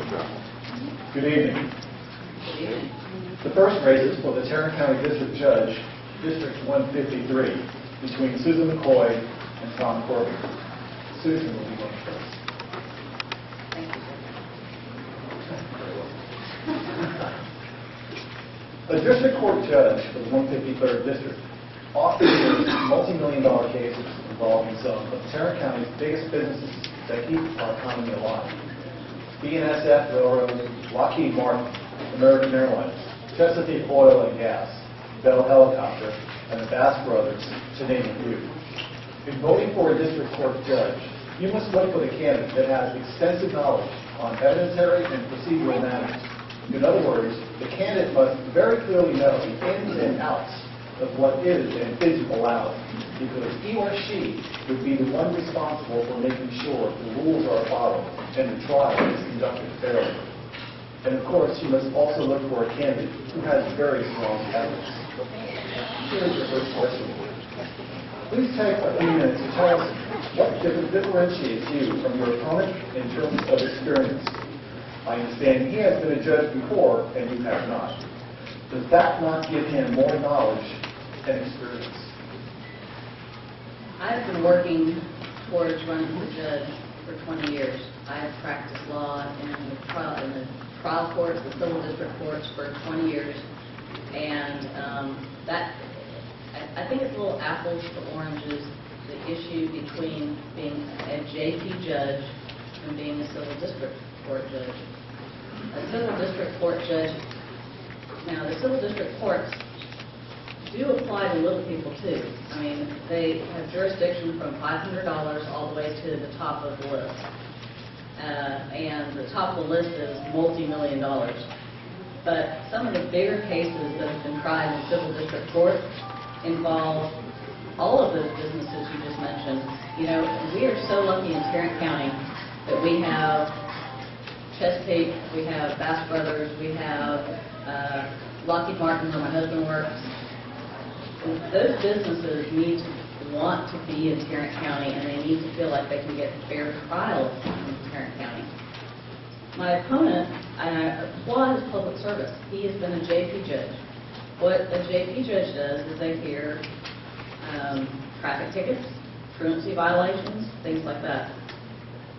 Good evening. The first race is for the Tarrant County District Judge, District 153, between Susan McCoy and Tom Corbin. Susan will be going first. A district court judge for the 153rd District often hears multi-million-dollar cases involving some of Tarrant County's biggest businesses that keep our economy alive. BNSF Railroad, Lockheed Martin, American Airlines, Chesapeake Oil and Gas, Bell Helicopter, and the Bass Brothers, to name a few. In voting for a district court judge, you must look for the candidate that has extensive knowledge on evidentiary and procedural matters. In other words, the candidate must very clearly know the ins and outs of what is and isn't allowed, because he or she would be the one responsible for making sure the rules are followed and the trial is conducted fairly. And of course, you must also look for a candidate who has very strong evidence. Here is your first question. Please take a few minutes to tell us what differentiates you from your opponent in terms of experience. I understand he has been a judge before and you have not. Does that not give him more knowledge and experience? I've been working towards running for judge for 20 years. I have practiced law in the trial courts, the civil district courts for 20 years. And I think it's a little apples to oranges, the issue between being a JP judge and being a civil district court judge. A civil district court judge, now the civil district courts do apply to little people too. I mean, they have jurisdiction from $500 all the way to the top of the list. And the top of the list is multi-million dollars. But some of the bigger cases that have been tried in civil district court involve all of those businesses you just mentioned. You know, we are so lucky in Tarrant County that we have Chesapeake, we have Bass Brothers, we have Lockheed Martin, where my husband works. Those businesses need to want to be in Tarrant County, and they need to feel like they can get fair trials in Tarrant County. My opponent, and I applaud his public service, he has been a JP judge. What a JP judge does is they hear traffic tickets, truancy violations, things like that.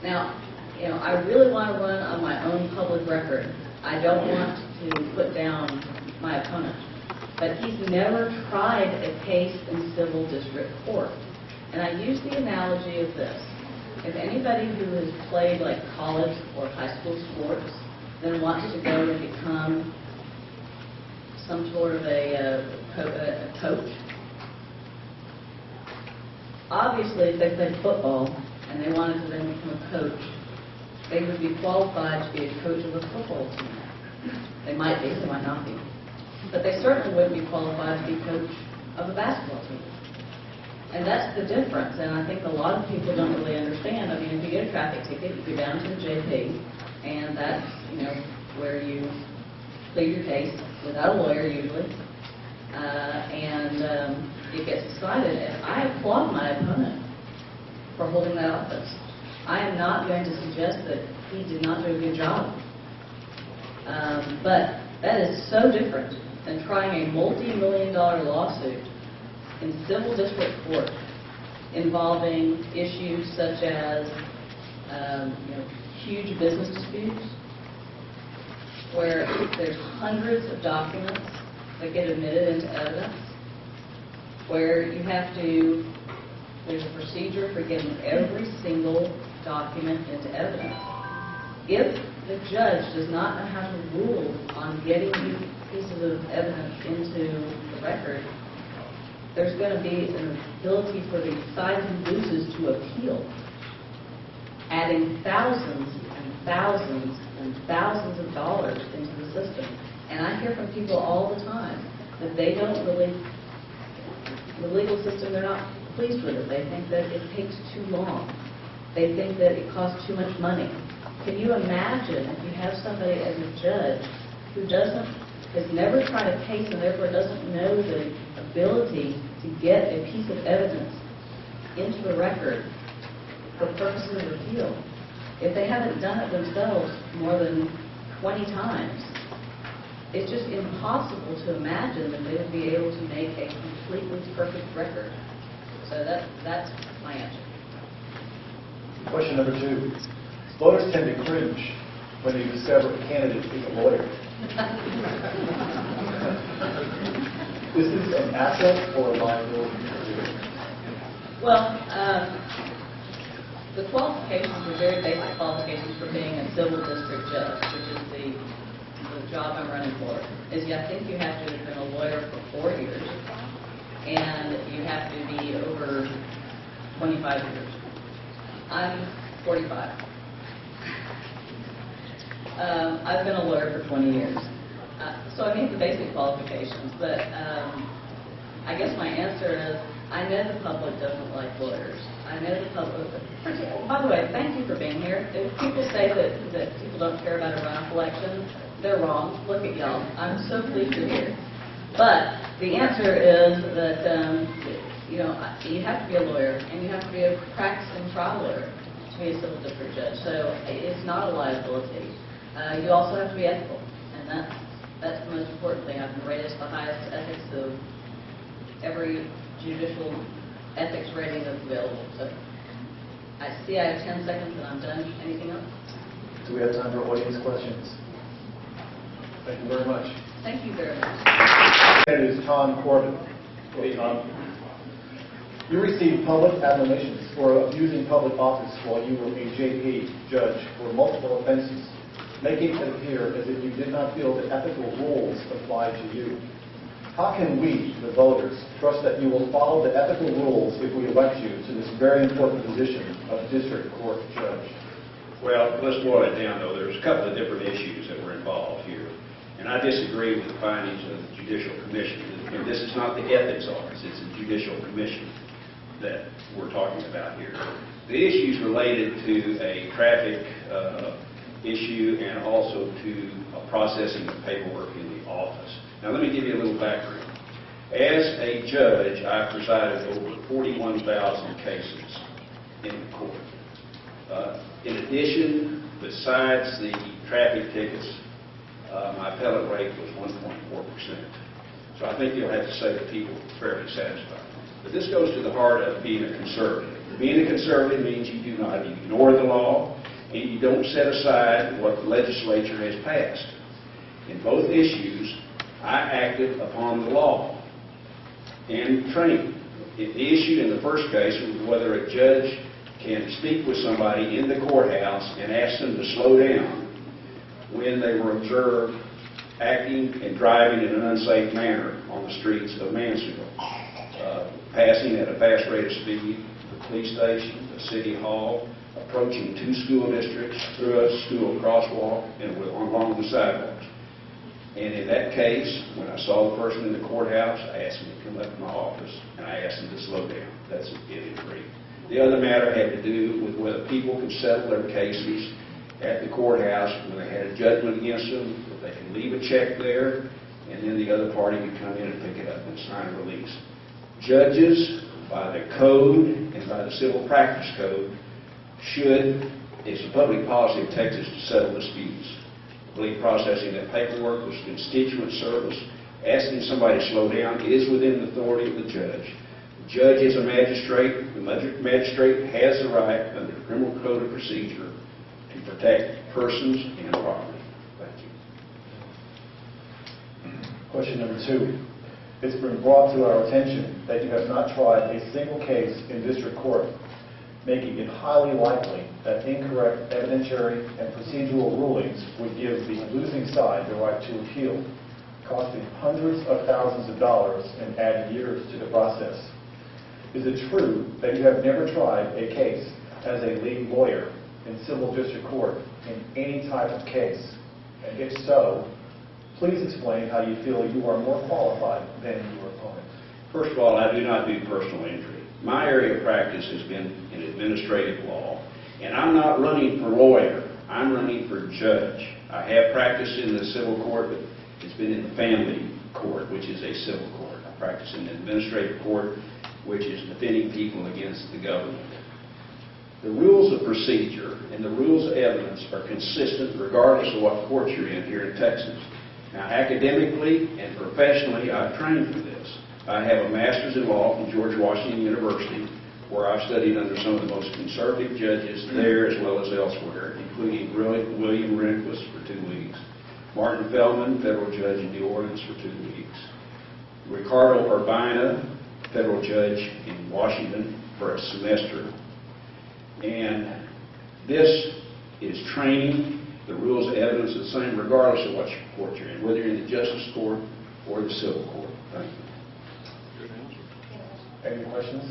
Now, you know, I really want to run on my own public record. I don't want to put down my opponent. But he's never tried a case in civil district court. And I use the analogy of this. If anybody who has played like college or high school sports then wants to go and become some sort of a coach, obviously if they played football and they wanted to then become a coach, they would be qualified to be a coach of a football team. They might be, they might not be. But they certainly wouldn't be qualified to be coach of a basketball team. And that's the difference, and I think a lot of people don't really understand. I mean, if you get a traffic ticket, you go down to the JP, and that's, you know, where you plead your case without a lawyer usually, and it gets decided. And I applaud my opponent for holding that office. I am not going to suggest that he did not do a good job. But that is so different than trying a multi-million-dollar lawsuit in civil district court involving issues such as huge business disputes, where there's hundreds of documents that get admitted into evidence, where you have to, there's a procedure for getting every single document into evidence. If the judge does not know how to rule on getting these pieces of evidence into the record, there's going to be an ability for the side who loses to appeal, adding thousands and thousands and thousands of dollars into the system. And I hear from people all the time that they don't really, the legal system, they're not pleased with it. They think that it takes too long. They think that it costs too much money. Can you imagine if you have somebody as a judge who has never tried a case and therefore doesn't know the ability to get a piece of evidence into the record for purposes of appeal? if they haven't done it themselves more than 20 times, it's just impossible to imagine that they would be able to make a completely perfect record. So that's my answer. Question number 2. Voters tend to cringe when they discover a candidate is a lawyer. Is this an asset or a liability? Well, the qualifications are very basic qualifications for being a civil district judge, which is the job I'm running for. Is I think you have to have been a lawyer for 4 years, and you have to be over 25 years. I'm 45. I've been a lawyer for 20 years. So I meet the basic qualifications, but I guess my answer is I know the public doesn't like lawyers. I know the public. By the way, thank you for being here. If people say that people don't care about a runoff election, they're wrong. Look at y'all. I'm so pleased you're here. But the answer is that you have to be a lawyer, and you have to be a practicing trial lawyer to be a civil district judge. So it's not a liability. You also have to be ethical, and that's the most important thing. I've been rated as the highest ethics of every judicial ethics rating that's available. So I see I have 10 seconds and I'm done. Anything else? Do we have time for audience questions? Thank you very much. Thank you very much. Candidate is Tom Corbin. Hey, Tom. You received public admonitions for abusing public office while you were a JP judge for multiple offenses, making it appear as if you did not feel the ethical rules applied to you. How can we, the voters, trust that you will follow the ethical rules if we elect you to this very important position of district court judge? Well, let's boil it down, though. There's a couple of different issues that were involved here. And I disagree with the findings of the Judicial Commission. And this is not the ethics office, it's the Judicial Commission that we're talking about here. The issues related to a traffic issue and also to processing of paperwork in the office. Now, let me give you a little background. As a judge, I presided over 41,000 cases in the court. In addition, besides the traffic tickets, my appellate rate was 1.4%. So I think you'll have to say that people are fairly satisfied. But this goes to the heart of being a conservative. Being a conservative means you do not ignore the law and you don't set aside what the legislature has passed. In both issues, I acted upon the law and training. The issue in the first case was whether a judge can speak with somebody in the courthouse and ask them to slow down when they were observed acting and driving in an unsafe manner on the streets of Mansfield, passing at a fast rate of speed, the police station, the city hall, approaching 2 school districts, through a school crosswalk, and along the sidewalks. And in that case, when I saw the person in the courthouse, I asked him to come up to my office, and I asked him to slow down. That's it in brief. The other matter had to do with whether people could settle their cases at the courthouse when they had a judgment against them, that they can leave a check there, and then the other party could come in and pick it up and sign a release. Judges, by the code and by the Civil Practice Code, should, it's a public policy of Texas to settle disputes. I believe processing that paperwork was constituent service. Asking somebody to slow down is within the authority of the judge. The judge is a magistrate. The magistrate has the right under the Criminal Code of Procedure to protect persons and property. Thank you. Question number 2. It's been brought to our attention that you have not tried a single case in district court, making it highly likely that incorrect evidentiary and procedural rulings would give the losing side the right to appeal, costing hundreds of thousands of dollars and adding years to the process. Is it true that you have never tried a case as a lead lawyer in civil district court in any type of case? And if so, please explain how you feel you are more qualified than your opponent. First of all, I do not do personal injury. My area of practice has been in administrative law, and I'm not running for lawyer. I'm running for judge. I have practiced in the civil court, but it's been in the family court, which is a civil court. I practice in the administrative court, which is defending people against the government. The rules of procedure and the rules of evidence are consistent regardless of what court you're in here in Texas. Now, academically and professionally, I've trained for this. I have a master's in law from George Washington University, where I've studied under some of the most conservative judges there as well as elsewhere, including William Rehnquist for 2 weeks, Martin Feldman, federal judge in New Orleans for 2 weeks, Ricardo Urbina, federal judge in Washington for a semester. And this is training. The rules of evidence are the same regardless of what court you're in, whether you're in the justice court or the civil court. Thank you. Any questions?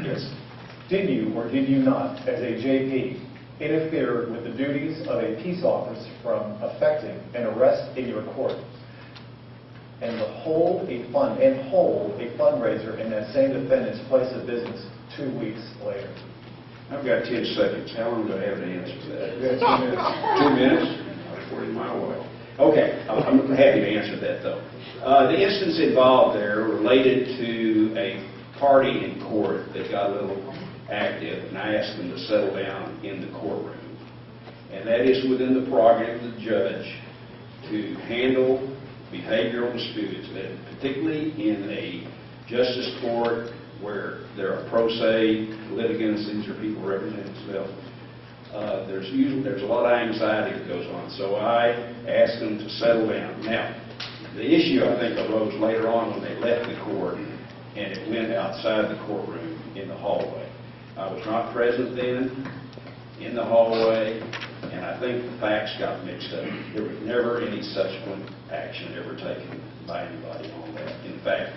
Yes. Did you or did you not, as a JP, interfere with the duties of a peace officer from effecting an arrest in your court and hold a fundraiser in that same defendant's place of business 2 weeks later? I've got 10 seconds. How long do I have to answer that? You have 2 minutes? 40 mile away. Okay, I'm happy to answer that, though. The instance involved there related to a party in court that got a little active, and I asked them to settle down in the courtroom. And that is within the prerogative of the judge to handle behavioral disputes, particularly in a justice court where there are pro se litigants. These are people representing themselves. There's a lot of anxiety that goes on, so I asked them to settle down. Now, the issue I think arose later on when they left the court, and it went outside the courtroom in the hallway. I was not present then in the hallway, and I think the facts got mixed up. There was never any subsequent action ever taken by anybody on that. In fact,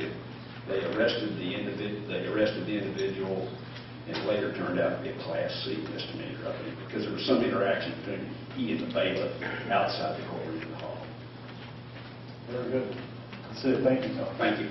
they arrested the individual, and it later turned out to be a Class C misdemeanor, I think, because there was some interaction between he and the bailiff outside the courtroom in the hall. Very good. That's it. Thank you, Tom. Thank you.